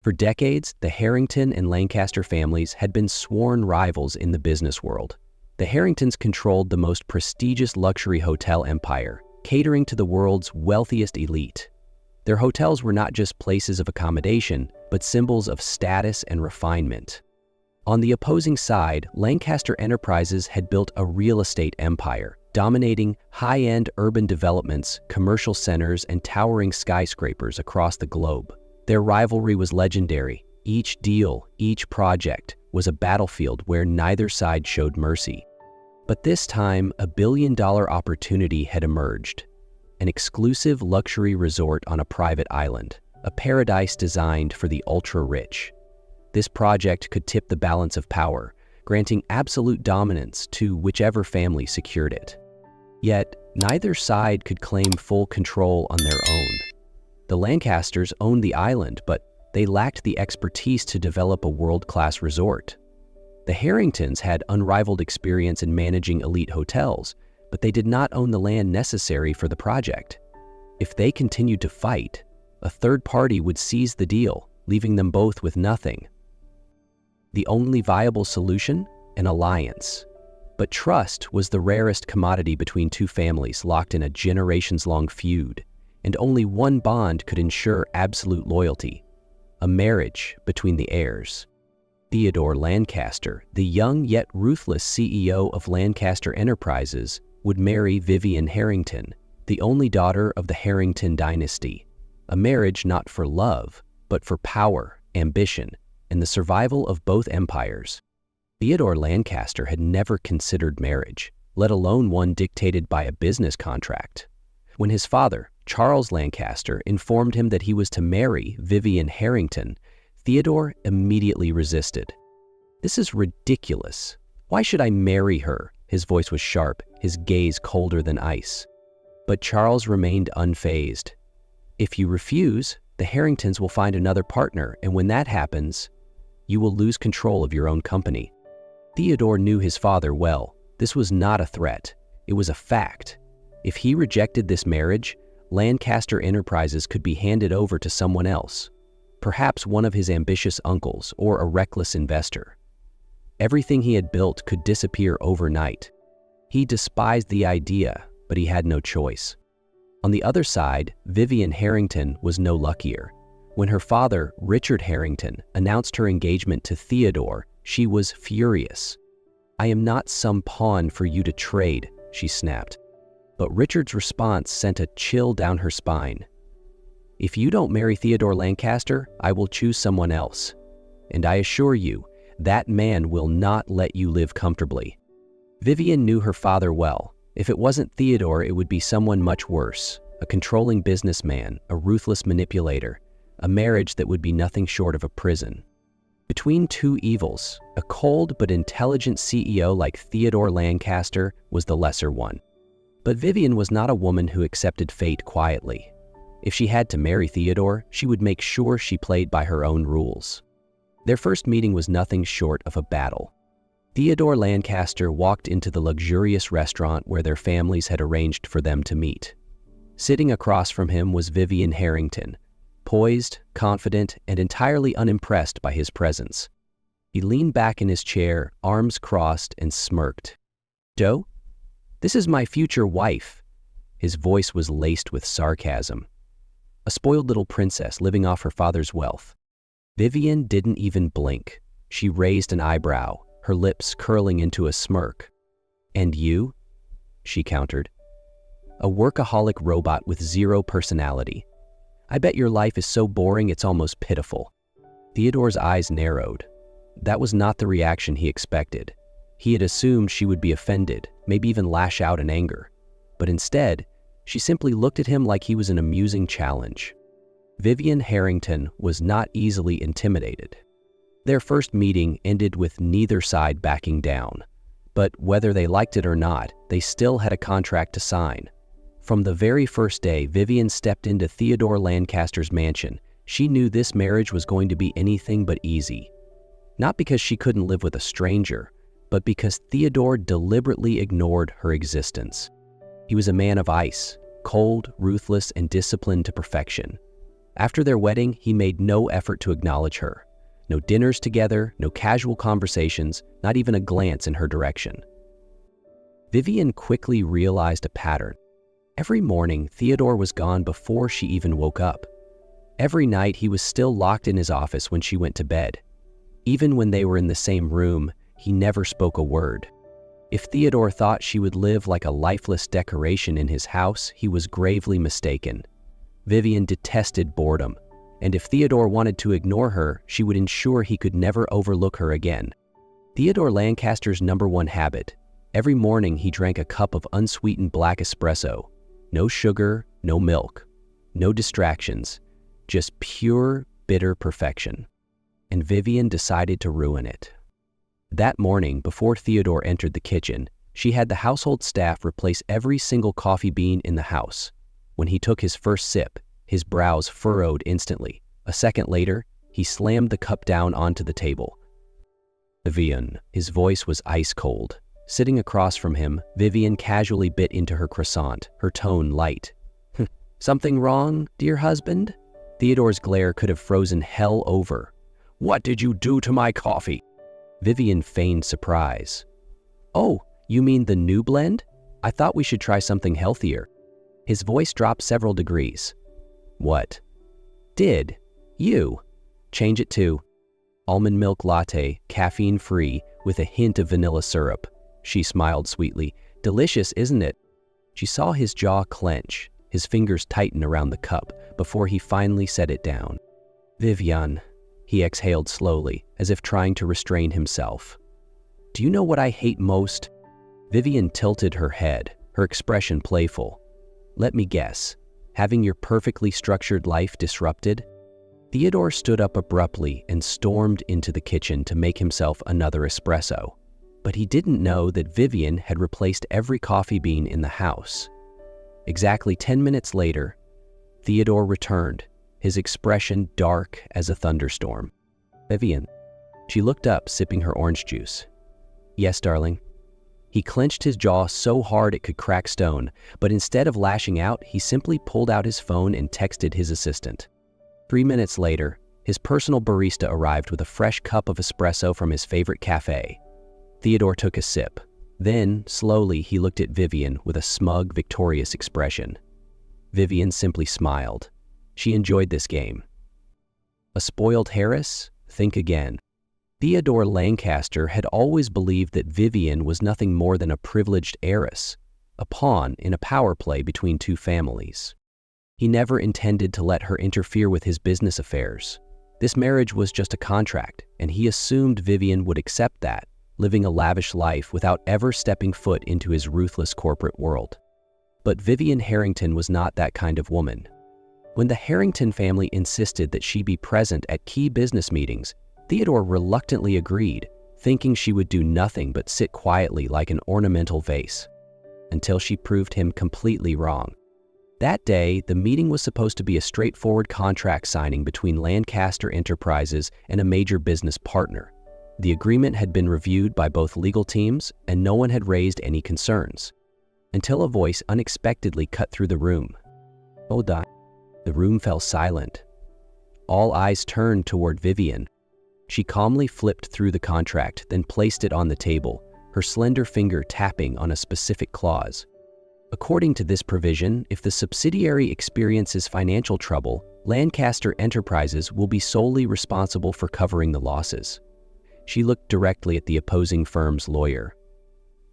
For decades, the Harrington and Lancaster families had been sworn rivals in the business world. The Harringtons controlled the most prestigious luxury hotel empire, catering to the world's wealthiest elite. Their hotels were not just places of accommodation, but symbols of status and refinement. On the opposing side, Lancaster Enterprises had built a real estate empire, dominating high-end urban developments, commercial centers, and towering skyscrapers across the globe. Their rivalry was legendary. Each deal, each project, was a battlefield where neither side showed mercy. But this time, a billion-dollar opportunity had emerged. An exclusive luxury resort on a private island, a paradise designed for the ultra-rich. This project could tip the balance of power, granting absolute dominance to whichever family secured it. Yet, neither side could claim full control on their own. The Lancasters owned the island, but they lacked the expertise to develop a world-class resort. The Harringtons had unrivaled experience in managing elite hotels, but they did not own the land necessary for the project. If they continued to fight, a third party would seize the deal, leaving them both with nothing. The only viable solution? An alliance. But trust was the rarest commodity between two families locked in a generations-long feud, and only one bond could ensure absolute loyalty: a marriage between the heirs. Theodore Lancaster, the young yet ruthless CEO of Lancaster Enterprises, would marry Vivian Harrington, the only daughter of the Harrington dynasty. A marriage not for love, but for power, ambition, and the survival of both empires. Theodore Lancaster had never considered marriage, let alone one dictated by a business contract. When his father, Charles Lancaster, informed him that he was to marry Vivian Harrington, Theodore immediately resisted. "This is ridiculous. Why should I marry her?" His voice was sharp, his gaze colder than ice. But Charles remained unfazed. "If you refuse, the Harringtons will find another partner, and when that happens, you will lose control of your own company." Theodore knew his father well. This was not a threat. It was a fact. If he rejected this marriage, Lancaster Enterprises could be handed over to someone else, perhaps one of his ambitious uncles or a reckless investor. Everything he had built could disappear overnight. He despised the idea, but he had no choice. On the other side, Vivian Harrington was no luckier. When her father, Richard Harrington, announced her engagement to Theodore, she was furious. "I am not some pawn for you to trade," she snapped. But Richard's response sent a chill down her spine. "If you don't marry Theodore Lancaster, I will choose someone else. And I assure you, that man will not let you live comfortably." Vivian knew her father well. If it wasn't Theodore, it would be someone much worse: a controlling businessman, a ruthless manipulator, a marriage that would be nothing short of a prison. Between two evils, a cold but intelligent CEO like Theodore Lancaster was the lesser one. But Vivian was not a woman who accepted fate quietly. If she had to marry Theodore, she would make sure she played by her own rules. Their first meeting was nothing short of a battle. Theodore Lancaster walked into the luxurious restaurant where their families had arranged for them to meet. Sitting across from him was Vivian Harrington, poised, confident, and entirely unimpressed by his presence. He leaned back in his chair, arms crossed, and smirked. "Joe, this is my future wife." His voice was laced with sarcasm. A spoiled little princess living off her father's wealth. Vivian didn't even blink. She raised an eyebrow, her lips curling into a smirk. "And you?" she countered. "A workaholic robot with zero personality. I bet your life is so boring it's almost pitiful." Theodore's eyes narrowed. That was not the reaction he expected. He had assumed she would be offended, maybe even lash out in anger. But instead, she simply looked at him like he was an amusing challenge. Vivian Harrington was not easily intimidated. Their first meeting ended with neither side backing down. But whether they liked it or not, they still had a contract to sign. From the very first day Vivian stepped into Theodore Lancaster's mansion, she knew this marriage was going to be anything but easy. Not because she couldn't live with a stranger, but because Theodore deliberately ignored her existence. He was a man of ice, cold, ruthless, and disciplined to perfection. After their wedding, he made no effort to acknowledge her. No dinners together, no casual conversations, not even a glance in her direction. Vivian quickly realized a pattern. Every morning, Theodore was gone before she even woke up. Every night, he was still locked in his office when she went to bed. Even when they were in the same room, he never spoke a word. If Theodore thought she would live like a lifeless decoration in his house, he was gravely mistaken. Vivian detested boredom, and if Theodore wanted to ignore her, she would ensure he could never overlook her again. Theodore Lancaster's #1 habit: every morning he drank a cup of unsweetened black espresso. No sugar, no milk, no distractions, just pure, bitter perfection. And Vivian decided to ruin it. That morning, before Theodore entered the kitchen, she had the household staff replace every single coffee bean in the house. When he took his first sip, his brows furrowed instantly. A second later, he slammed the cup down onto the table. Vivian, his voice was ice cold. Sitting across from him, Vivian casually bit into her croissant, her tone light. "Something wrong, dear husband?" Theodore's glare could have frozen hell over. "What did you do to my coffee?" Vivian feigned surprise. "Oh, you mean the new blend? I thought we should try something healthier." His voice dropped several degrees. "What? Did you change it to almond milk latte, caffeine-free, with a hint of vanilla syrup?" She smiled sweetly. "Delicious, isn't it?" She saw his jaw clench, his fingers tighten around the cup, before he finally set it down. "Vivian," he exhaled slowly, as if trying to restrain himself. "Do you know what I hate most?" Vivian tilted her head, her expression playful. "Let me guess. Having your perfectly structured life disrupted?" Theodore stood up abruptly and stormed into the kitchen to make himself another espresso. But he didn't know that Vivian had replaced every coffee bean in the house. Exactly 10 minutes later, Theodore returned, his expression dark as a thunderstorm. "Vivian." She looked up, sipping her orange juice. "Yes, darling." He clenched his jaw so hard it could crack stone, but instead of lashing out, he simply pulled out his phone and texted his assistant. 3 minutes later, his personal barista arrived with a fresh cup of espresso from his favorite cafe. Theodore took a sip. Then, slowly, he looked at Vivian with a smug, victorious expression. Vivian simply smiled. She enjoyed this game. A spoiled heiress? Think again. Theodore Lancaster had always believed that Vivian was nothing more than a privileged heiress, a pawn in a power play between two families. He never intended to let her interfere with his business affairs. This marriage was just a contract, and he assumed Vivian would accept that, living a lavish life without ever stepping foot into his ruthless corporate world. But Vivian Harrington was not that kind of woman. When the Harrington family insisted that she be present at key business meetings, Theodore reluctantly agreed, thinking she would do nothing but sit quietly like an ornamental vase, until she proved him completely wrong. That day, the meeting was supposed to be a straightforward contract signing between Lancaster Enterprises and a major business partner. The agreement had been reviewed by both legal teams, and no one had raised any concerns, until a voice unexpectedly cut through the room. "Hold on." The room fell silent. All eyes turned toward Vivian. She calmly flipped through the contract, then placed it on the table, her slender finger tapping on a specific clause. According to this provision, if the subsidiary experiences financial trouble, Lancaster Enterprises will be solely responsible for covering the losses. She looked directly at the opposing firm's lawyer.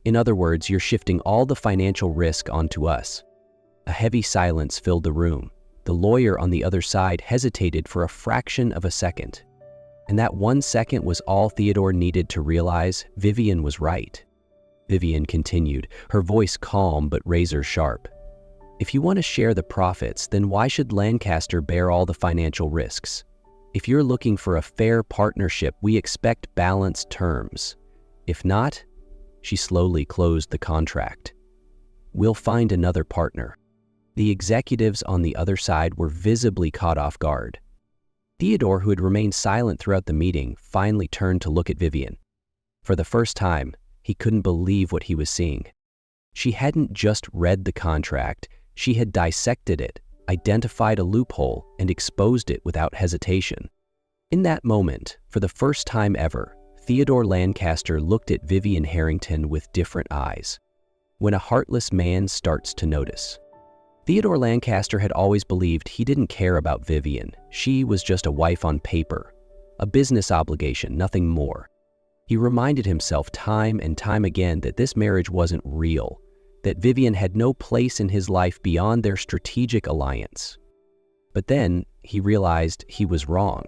"In other words, you're shifting all the financial risk onto us." A heavy silence filled the room. The lawyer on the other side hesitated for a fraction of a second. And that 1 second was all Theodore needed to realize Vivian was right. Vivian continued, her voice calm but razor sharp. "If you want to share the profits, then why should Lancaster bear all the financial risks? If you're looking for a fair partnership, we expect balanced terms. If not," she slowly closed the contract, "we'll find another partner." The executives on the other side were visibly caught off guard. Theodore, who had remained silent throughout the meeting, finally turned to look at Vivian. For the first time, he couldn't believe what he was seeing. She hadn't just read the contract, she had dissected it, identified a loophole, and exposed it without hesitation. In that moment, for the first time ever, Theodore Lancaster looked at Vivian Harrington with different eyes. When a heartless man starts to notice. Theodore Lancaster had always believed he didn't care about Vivian. She was just a wife on paper, a business obligation, nothing more. He reminded himself time and time again that this marriage wasn't real, that Vivian had no place in his life beyond their strategic alliance. But then he realized he was wrong.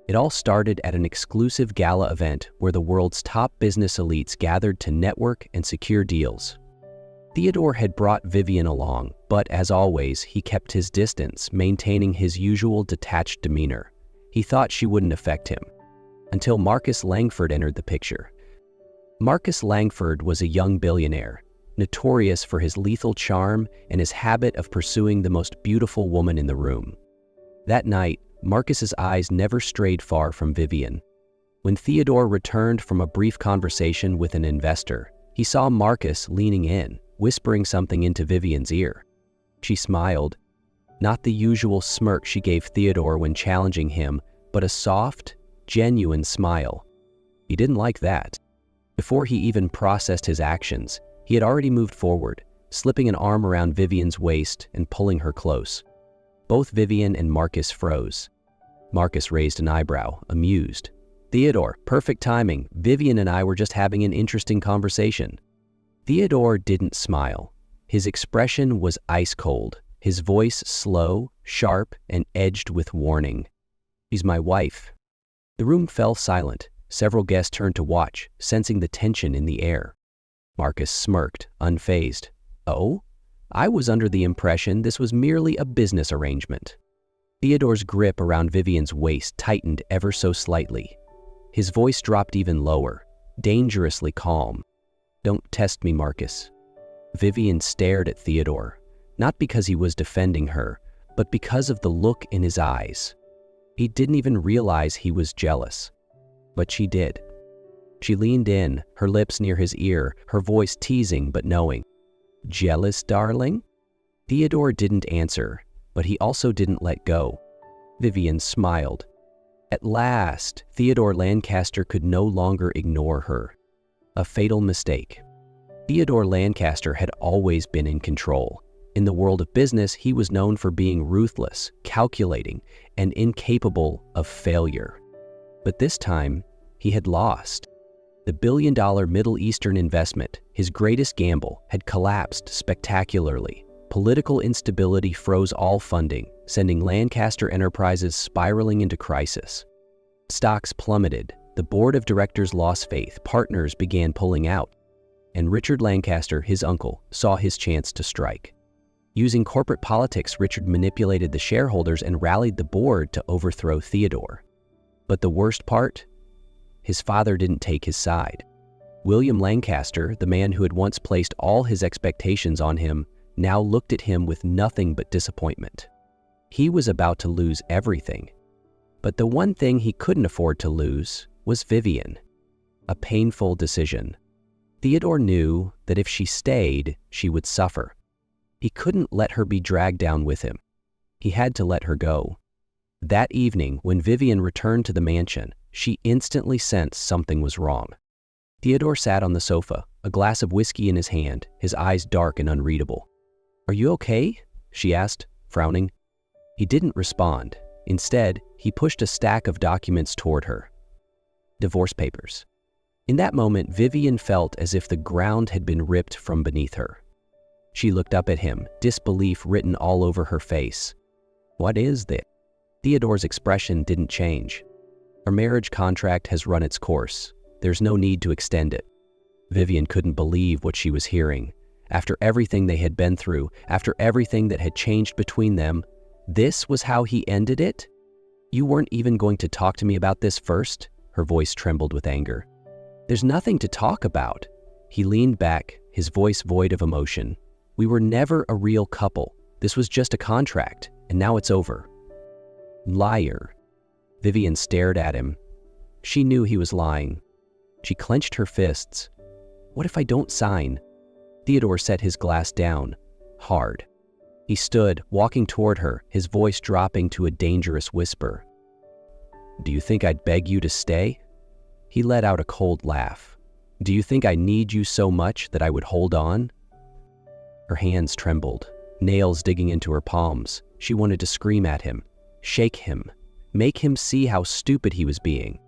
It all started at an exclusive gala event where the world's top business elites gathered to network and secure deals. Theodore had brought Vivian along, but as always, he kept his distance, maintaining his usual detached demeanor. He thought she wouldn't affect him. Until Marcus Langford entered the picture. Marcus Langford was a young billionaire, notorious for his lethal charm and his habit of pursuing the most beautiful woman in the room. That night, Marcus's eyes never strayed far from Vivian. When Theodore returned from a brief conversation with an investor, he saw Marcus leaning in, whispering something into Vivian's ear. She smiled, not the usual smirk she gave Theodore when challenging him, but a soft, genuine smile. He didn't like that. Before he even processed his actions, he had already moved forward, slipping an arm around Vivian's waist and pulling her close. Both Vivian and Marcus froze. Marcus raised an eyebrow, amused. "Theodore, perfect timing. Vivian and I were just having an interesting conversation." Theodore didn't smile. His expression was ice cold, his voice slow, sharp, and edged with warning. "She's my wife." The room fell silent. Several guests turned to watch, sensing the tension in the air. Marcus smirked, unfazed. "Oh? I was under the impression this was merely a business arrangement." Theodore's grip around Vivian's waist tightened ever so slightly. His voice dropped even lower, dangerously calm. "Don't test me, Marcus." Vivian stared at Theodore, not because he was defending her, but because of the look in his eyes. He didn't even realize he was jealous, but she did. She leaned in, her lips near his ear, her voice teasing but knowing. "Jealous, darling?" Theodore didn't answer, but he also didn't let go. Vivian smiled. At last, Theodore Lancaster could no longer ignore her. A fatal mistake. Theodore Lancaster had always been in control. In the world of business, he was known for being ruthless, calculating, and incapable of failure. But this time, he had lost. The billion-dollar Middle Eastern investment, his greatest gamble, had collapsed spectacularly. Political instability froze all funding, sending Lancaster Enterprises spiraling into crisis. Stocks plummeted, the board of directors lost faith, partners began pulling out, and Richard Lancaster, his uncle, saw his chance to strike. Using corporate politics, Richard manipulated the shareholders and rallied the board to overthrow Theodore. But the worst part? His father didn't take his side. William Lancaster, the man who had once placed all his expectations on him, now looked at him with nothing but disappointment. He was about to lose everything. But the one thing he couldn't afford to lose was Vivian. A painful decision. Theodore knew that if she stayed, she would suffer. He couldn't let her be dragged down with him. He had to let her go. That evening, when Vivian returned to the mansion, she instantly sensed something was wrong. Theodore sat on the sofa, a glass of whiskey in his hand, his eyes dark and unreadable. "Are you okay?" she asked, frowning. He didn't respond. Instead, he pushed a stack of documents toward her. Divorce papers. In that moment, Vivian felt as if the ground had been ripped from beneath her. She looked up at him, disbelief written all over her face. "What is this?" Theodore's expression didn't change. "Our marriage contract has run its course. There's no need to extend it." Vivian couldn't believe what she was hearing. After everything they had been through, after everything that had changed between them, this was how he ended it? "You weren't even going to talk to me about this first?" Her voice trembled with anger. "There's nothing to talk about." He leaned back, his voice void of emotion. "We were never a real couple. This was just a contract, and now it's over." "Liar." Vivian stared at him. She knew he was lying. She clenched her fists. "What if I don't sign?" Theodore set his glass down, hard. He stood, walking toward her, his voice dropping to a dangerous whisper. "Do you think I'd beg you to stay?" He let out a cold laugh. "Do you think I need you so much that I would hold on?" Her hands trembled, nails digging into her palms. She wanted to scream at him, shake him, make him see how stupid he was being.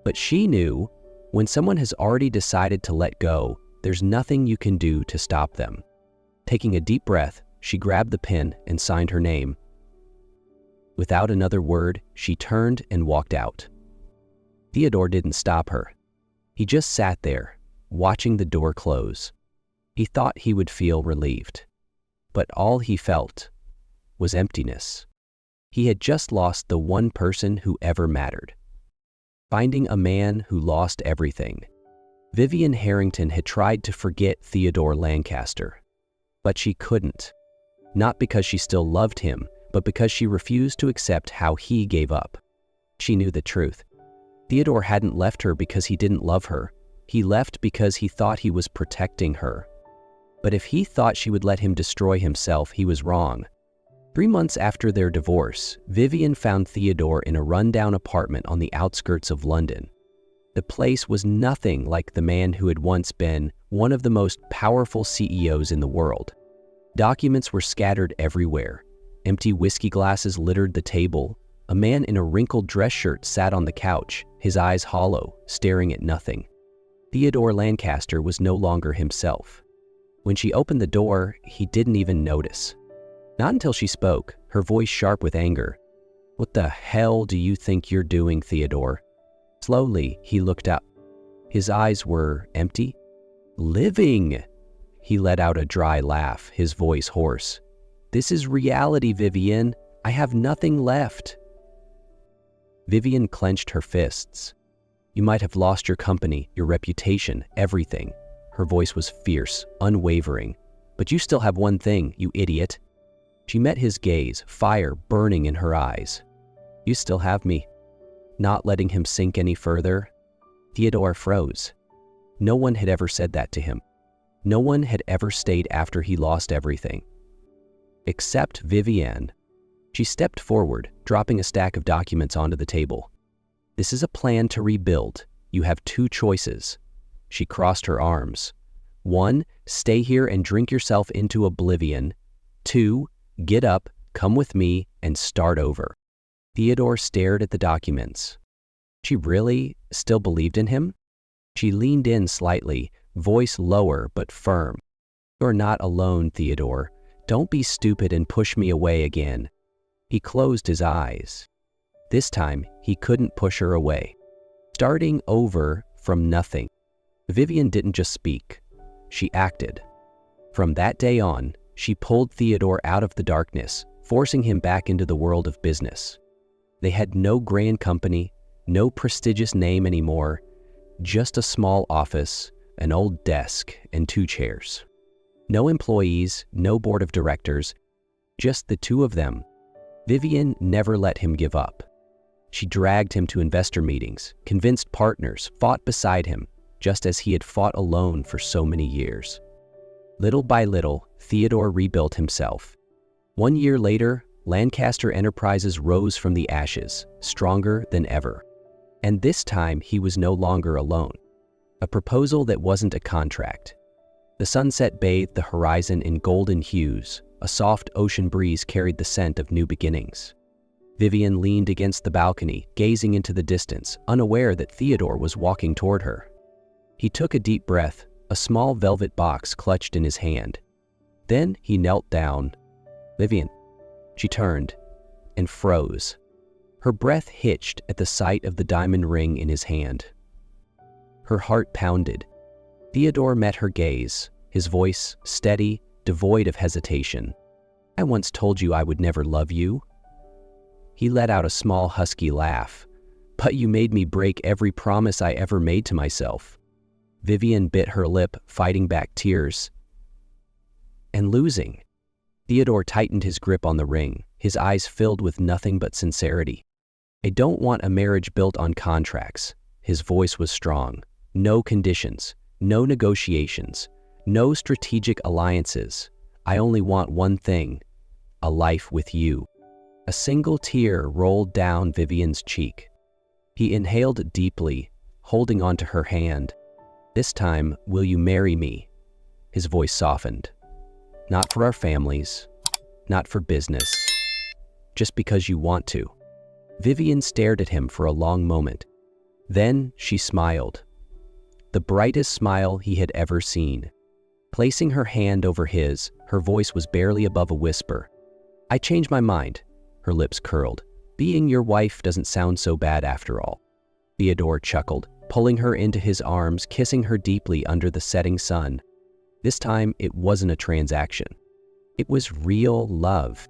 But she knew, when someone has already decided to let go, there's nothing you can do to stop them. Taking a deep breath, she grabbed the pen and signed her name. Without another word, she turned and walked out. Theodore didn't stop her. He just sat there, watching the door close. He thought he would feel relieved. But all he felt was emptiness. He had just lost the one person who ever mattered. Finding a man who lost everything. Vivian Harrington had tried to forget Theodore Lancaster. But she couldn't. Not because she still loved him, but because she refused to accept how he gave up. She knew the truth. Theodore hadn't left her because he didn't love her. He left because he thought he was protecting her. But if he thought she would let him destroy himself, he was wrong. 3 months after their divorce, Vivian found Theodore in a rundown apartment on the outskirts of London. The place was nothing like the man who had once been one of the most powerful CEOs in the world. Documents were scattered everywhere. Empty whiskey glasses littered the table. A man in a wrinkled dress shirt sat on the couch, his eyes hollow, staring at nothing. Theodore Lancaster was no longer himself. When she opened the door, he didn't even notice. Not until she spoke, her voice sharp with anger. "What the hell do you think you're doing, Theodore?" Slowly, he looked up. His eyes were empty. "Living!" He let out a dry laugh, his voice hoarse. "This is reality, Vivian. I have nothing left." Vivian clenched her fists. "You might have lost your company, your reputation, everything." Her voice was fierce, unwavering. "But you still have one thing, you idiot." She met his gaze, fire burning in her eyes. "You still have me." Not letting him sink any further, Theodore froze. No one had ever said that to him. No one had ever stayed after he lost everything. Except Vivian. She stepped forward, dropping a stack of documents onto the table. "This is a plan to rebuild. You have 2 choices." She crossed her arms. 1, stay here and drink yourself into oblivion. 2, get up, come with me, and start over. Theodore stared at the documents. She really still believed in him? She leaned in slightly, voice lower but firm. "You're not alone, Theodore. Don't be stupid and push me away again." He closed his eyes. This time, he couldn't push her away. Starting over from nothing. Vivian didn't just speak. She acted. From that day on, she pulled Theodore out of the darkness, forcing him back into the world of business. They had no grand company, no prestigious name anymore, just a small office, an old desk, and 2 chairs. No employees, no board of directors, just the 2 of them. Vivian never let him give up. She dragged him to investor meetings, convinced partners, fought beside him, just as he had fought alone for so many years. Little by little, Theodore rebuilt himself. 1 year later, Lancaster Enterprises rose from the ashes, stronger than ever. And this time, he was no longer alone. A proposal that wasn't a contract. The sunset bathed the horizon in golden hues. A soft ocean breeze carried the scent of new beginnings. Vivian leaned against the balcony, gazing into the distance, unaware that Theodore was walking toward her. He took a deep breath, a small velvet box clutched in his hand. Then he knelt down. "Vivian." She turned and froze. Her breath hitched at the sight of the diamond ring in his hand. Her heart pounded. Theodore met her gaze, his voice steady, devoid of hesitation. "I once told you I would never love you." He let out a small husky laugh. "But you made me break every promise I ever made to myself." Vivian bit her lip, fighting back tears. "And losing." Theodore tightened his grip on the ring, his eyes filled with nothing but sincerity. "I don't want a marriage built on contracts." His voice was strong. "No conditions, no negotiations, no strategic alliances. I only want one thing, a life with you. A single tear rolled down Vivian's cheek. He inhaled deeply, holding onto her hand. This time, will you marry me? His voice softened. Not for our families, not for business, just because you want to. Vivian stared at him for a long moment. Then she smiled. The brightest smile he had ever seen. Placing her hand over his, her voice was barely above a whisper. I changed my mind. Her lips curled. Being your wife doesn't sound so bad after all. Theodore chuckled, pulling her into his arms, kissing her deeply under the setting sun. This time, it wasn't a transaction. It was real love.